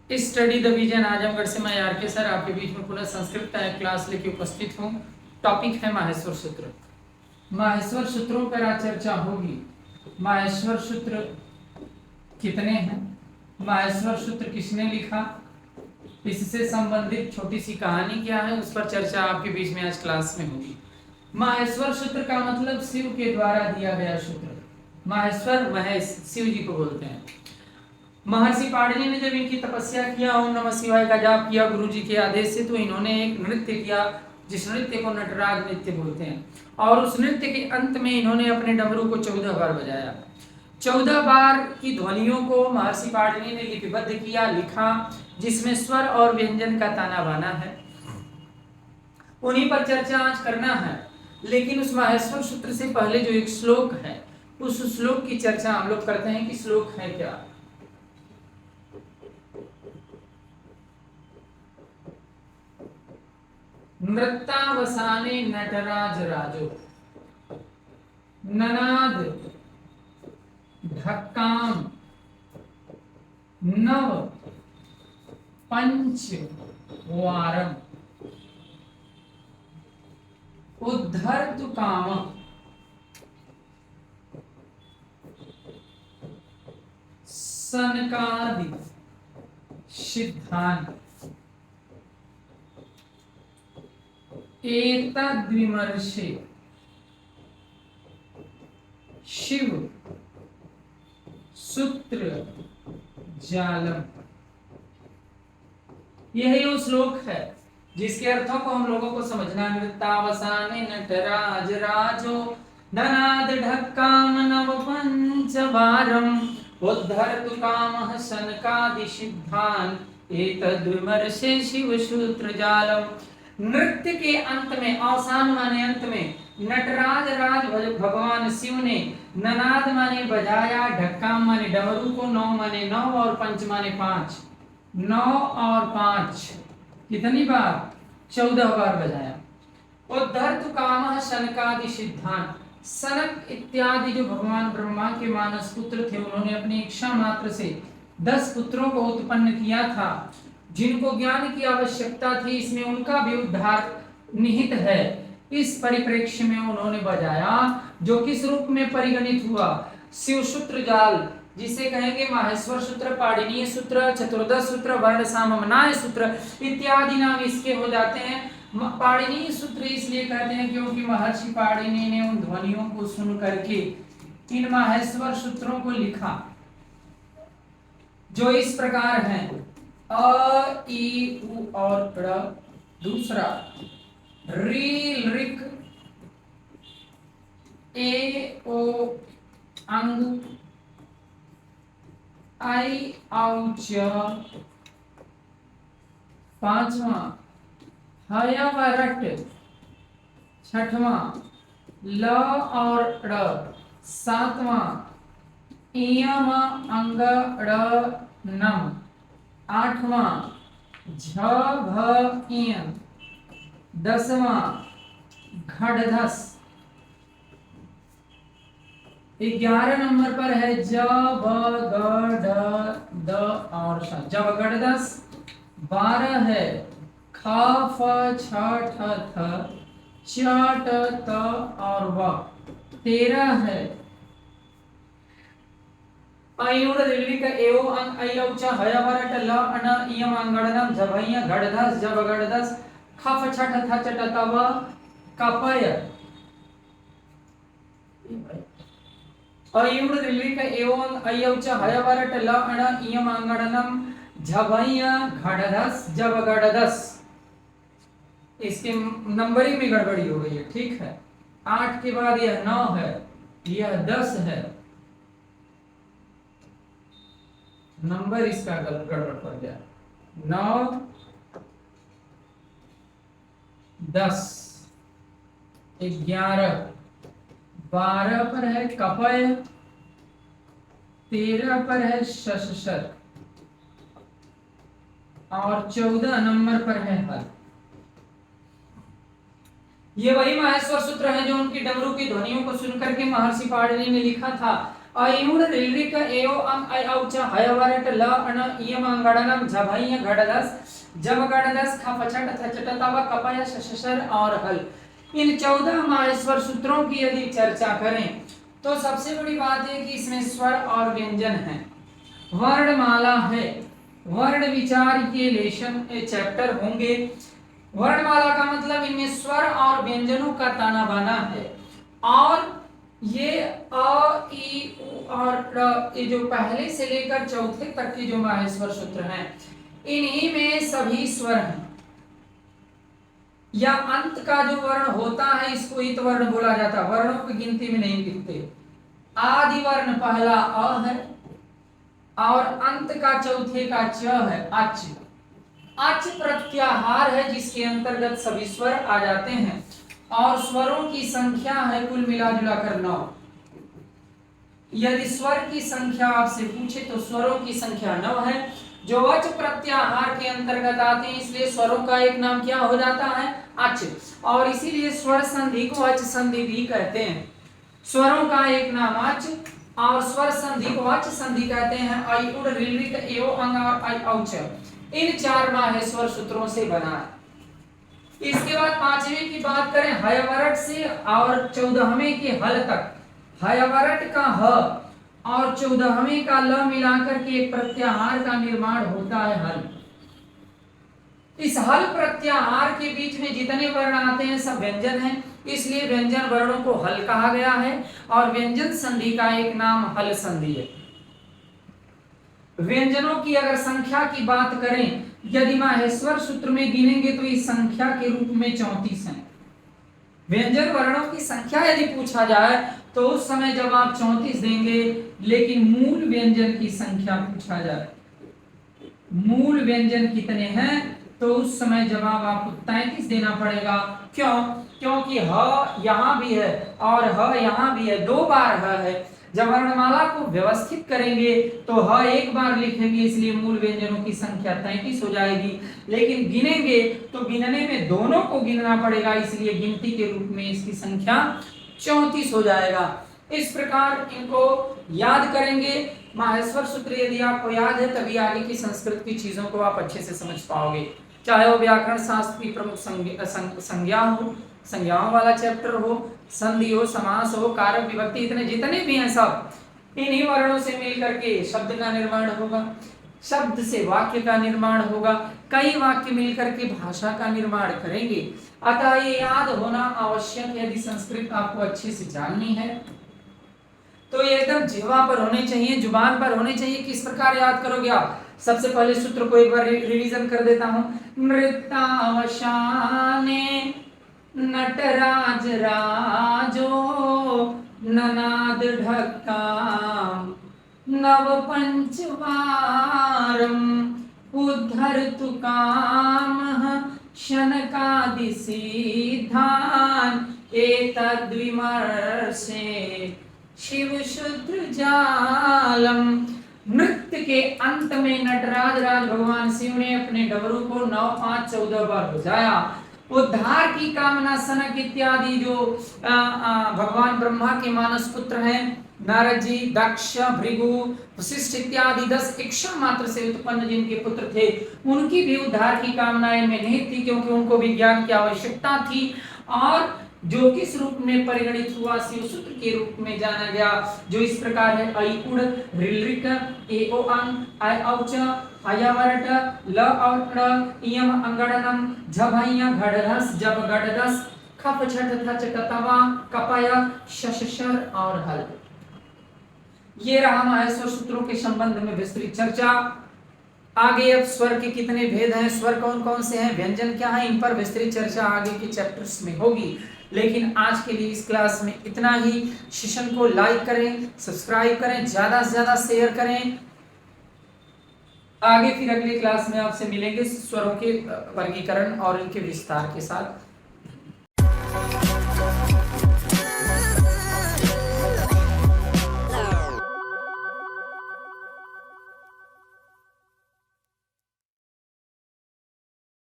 Study the vision Azamgarh से मैं are के सर आपके बीच में पुनः संस्कृत क्लास लेके उपस्थित हूँ। टॉपिक है माहेश्वर सूत्र। माहेश्वर सूत्रों पर आज चर्चा होगी। माहेश्वर सूत्र कितने हैं, माहेश्वर सूत्र किसने लिखा, इससे संबंधित छोटी सी कहानी क्या है, उस पर चर्चा आपके बीच में आज क्लास में होगी। माहेश्वर सूत्र का मतलब शिव के द्वारा दिया गया सूत्र। माहेश्वर महेश शिव जी को बोलते हैं। महर्षि पाणिनि ने जब इनकी तपस्या किया, ओम नमः शिवाय का जाप किया गुरु जी के आदेश से, तो इन्होंने एक नृत्य किया जिस नृत्य को नटराज नृत्य बोलते हैं। और उस नृत्य के अंत में इन्होंने अपने डमरू को 14 बार बजाया। 14 बार की ध्वनियों को महर्षि पाणिनि ने लिपिबद्ध किया, लिखा, जिसमें स्वर और व्यंजन का ताना बाना है। उन्हीं पर चर्चा आज करना है। लेकिन उस माहेश्वर सूत्र से पहले जो एक श्लोक है, उस श्लोक की चर्चा हम लोग करते हैं कि श्लोक है क्या। नृत्तावसाने नटराज राजो ननाद ढक्काम नव पंच वारम उद्धर्तु काम सनकादि सिद्धांत एतद्विमर्शे शिव सूत्र जालम। यही वो श्लोक है जिसके अर्थों को हम लोगों को समझना। नृत्तावसाने नटराज राजो धनाद ढक्काम नव पंचवारम उद्धर्तु कामः सनकादि सिद्धान एतद्विमर्शे शिव सूत्र जालम। नृत्य के अंत में, अवसान माने अंत में, नटराज राज भगवान शिव ने ननाद माने बजाया, ढक्काम माने डमरू को, नौ माने 9 और पंच माने 5। 9 और 5 कितनी बार? 14 बार बजाया। उद्धर्तु कामः सनकादि सिद्धांत। सनक इत्यादि जो भगवान ब्रह्मा के मानस पुत्र थे, उन्होंने अपनी इच्छा मात्र से 10 पुत्रों को उत्पन्न किया था, जिनको ज्ञान की आवश्यकता थी। इसमें उनका भी उद्धार निहित है। इस परिप्रेक्ष्य में उन्होंने बजाया, जो किस रूप में परिगणित हुआ? शिव सूत्र जाल, जिसे कहेंगे माहेश्वर सूत्र, पाणिनीय सूत्र, चतुर्दश सूत्र, वर्ण साममनाय सूत्र इत्यादि नाम इसके हो जाते हैं। पाणिनीय सूत्र इसलिए कहते हैं क्योंकि महर्षि पाणिनि ने उन ध्वनियों को सुन करके इन माहेश्वर सूत्रों को लिखा, जो इस प्रकार हैं: अ ई उ और ड़, दूसरा री ऋक ए ओ अंग आई औ च, पांचवा हया व रट, छठवां ल और ड़, सातवां इयम अंग ड़ नम, आठवां झ भ इयं, 10वां घड़धस, 11 नंबर पर है ज ब ग ड द और श, जबगड़दस। 12 है ख फ छ ठ थ च ट त और व। 13 है अयुण दिल्ली का एओ अंग अयौ च हय वरट ल अन इयम अंगड़नम झभैया घड़धस जबगड़दस खफ छठ थ चट तव कपय। अयुण दिल्ली का एओ अंग अयौ च हय वरट ल अन इयम अंगड़नम झभैया घड़धस जबगड़दस। इसके नंबरिंग में गड़बड़ी हो गई है, ठीक है। 8 के बाद यह 9 है, यह 10 है, नंबर इसका गड़बड़ पड़ गया। 9 10 11 12 पर है कपय, 13 पर है शशशर और 14 नंबर पर है हर। ये वही माहेश्वर सूत्र है जो उनकी डमरू की ध्वनियों को सुनकर के महर्षि पाणिनि ने लिखा था। अयुण रिलरिक एओ अंग ऐ औ च हय वरट ल अण इयम अंगड़नम झभय घड़दस जब गणदस खपछट थचट तव कपय शशर और हल। इन 14 माहेश्वर सूत्रों की यदि चर्चा करें तो सबसे बड़ी बात है कि इसमें स्वर और व्यंजन है, वर्णमाला है, वर्ण विचार के लेशन चैप्टर होंगे। वर्णमाला का मतलब इनमें स्वर और व्यंजनों का ताना बाना है, और ये अ ई उ और ड़, ये जो पहले से लेकर चौथे तक के जो माहेश्वर सूत्र हैं इन्हीं में सभी स्वर हैं, या अंत का जो वर्ण होता है इसको इत वर्ण बोला जाता है, वर्णों की गिनती में नहीं लिखते। आदि वर्ण पहला अ है और अंत का चौथे का च है, अच। अच प्रत्याहार है जिसके अंतर्गत सभी स्वर आ जाते हैं, और स्वरों की संख्या है कुल मिला जुला कर 9। यदि स्वर की संख्या आपसे पूछे तो स्वरों की संख्या 9 है, जो अच प्रत्याहार के अंतर्गत आते हैं, इसलिए स्वरों का एक नाम क्या हो जाता है, अच। और इसीलिए स्वर संधि को अच संधि भी कहते हैं। स्वरों का एक नाम अच और स्वर संधि को अच संधि कहते हैं। ऐ उड़ ऋ एओ अंग और ऐ औ च इन 4 माहेश्वर सूत्रों से बना है। इसके बाद पांचवें की बात करें हयवरट से और 14वें के हल तक। हयवरट का ह और 14वें का ल मिलाकर के एक प्रत्याहार का निर्माण होता है, हल। इस हल प्रत्याहार के बीच में जितने वर्ण आते हैं सब व्यंजन हैं, इसलिए व्यंजन वर्णों को हल कहा गया है, और व्यंजन संधि का एक नाम हल संधि है। व्यंजनों की अगर संख्या की बात करें, यदि माहेश्वर सूत्र में गिनेंगे तो इस संख्या के रूप में 34 हैं। व्यंजन वर्णों की संख्या यदि पूछा जाए तो उस समय जवाब 34 देंगे, लेकिन मूल व्यंजन की संख्या पूछा जाए, मूल व्यंजन कितने हैं, तो उस समय जवाब आपको 33 देना पड़ेगा। क्यों? क्योंकि ह यहाँ भी है और ह यहाँ भी है, 2 बार ह है। जब वर्णमाला को व्यवस्थित करेंगे तो ह एक बार लिखेंगे, इसलिए मूल व्यंजनों की संख्या 33 हो जाएगी। लेकिन गिनेंगे तो गिनने में दोनों को गिनना पड़ेगा, इसलिए गिनती के रूप में इसकी संख्या 34 हो जाएगा। इस प्रकार इनको याद करेंगे। माहेश्वर सूत्र यदि आपको याद है तभी आगे की संस्कृत की चीजों को आप अच्छे से समझ पाओगे, चाहे वो व्याकरण शास्त्र की प्रमुख संज्ञा हो, संज्ञाओं वाला चैप्टर हो, संधि हो, समास हो, कारक विभक्ति, इतने जितने भी हैं सब इन्हीं वर्णों से मिल करके शब्द का निर्माण होगा, शब्द से वाक्य का निर्माण होगा, कई वाक्य मिलकर के भाषा का निर्माण करेंगे। अतः ये याद होना आवश्यक है। यदि संस्कृत आपको अच्छे से जाननी है तो ये एकदम जिह्वा पर होने चाहिए, जुबान पर होने चाहिए। किस प्रकार याद करोगे आप? सबसे पहले सूत्र को एक बार रिवीजन कर देता हूं। नृत्यावशाने नटराज राजो ननाद ढक्काम नव पंचवारम उद्धरतु कामः शनकादि सिद्धान एतद्विमर्शे शिव शुद्ध जालम। नृत्य के अंत में नटराज राज भगवान शिव ने अपने डमरू को 9, 5, 14 बार बजाया। उद्धार की कामना सनक इत्यादि जो भगवान ब्रह्मा के मानस पुत्र हैं, नारद जी, दक्ष, भृगु, वशिष्ठ इत्यादि 10 इच्छा मात्र से उत्पन्न जिनके पुत्र थे, उनकी भी उद्धार की कामना इनमें निहित थी, क्योंकि उनको विज्ञान की आवश्यकता थी। और जो किस रूप में परिगणित हुआ, शिव सूत्र के रूप में जाना गया, जो इस प्रकार है। ऐ उड़ ऋ एओ अंग ऐ औ च हयवरट ल और ण इयम अंगड़नम झभैया घड़धस जब गड़दस खप छठ थच तवा कपय शशर और हल। ये रहा माहेश्वर सूत्रों के संबंध में विस्तृत चर्चा। आगे अब स्वर के कितने भेद हैं, स्वर कौन कौन से हैं, व्यंजन क्या है, इन पर विस्तृत चर्चा आगे के चैप्टर्स में होगी। लेकिन आज के लिए इस क्लास में इतना ही। सेशन को लाइक करें, सब्सक्राइब करें, ज्यादा से ज्यादा शेयर करें। आगे फिर अगली क्लास में आपसे मिलेंगे स्वरों के वर्गीकरण और इनके विस्तार के साथ।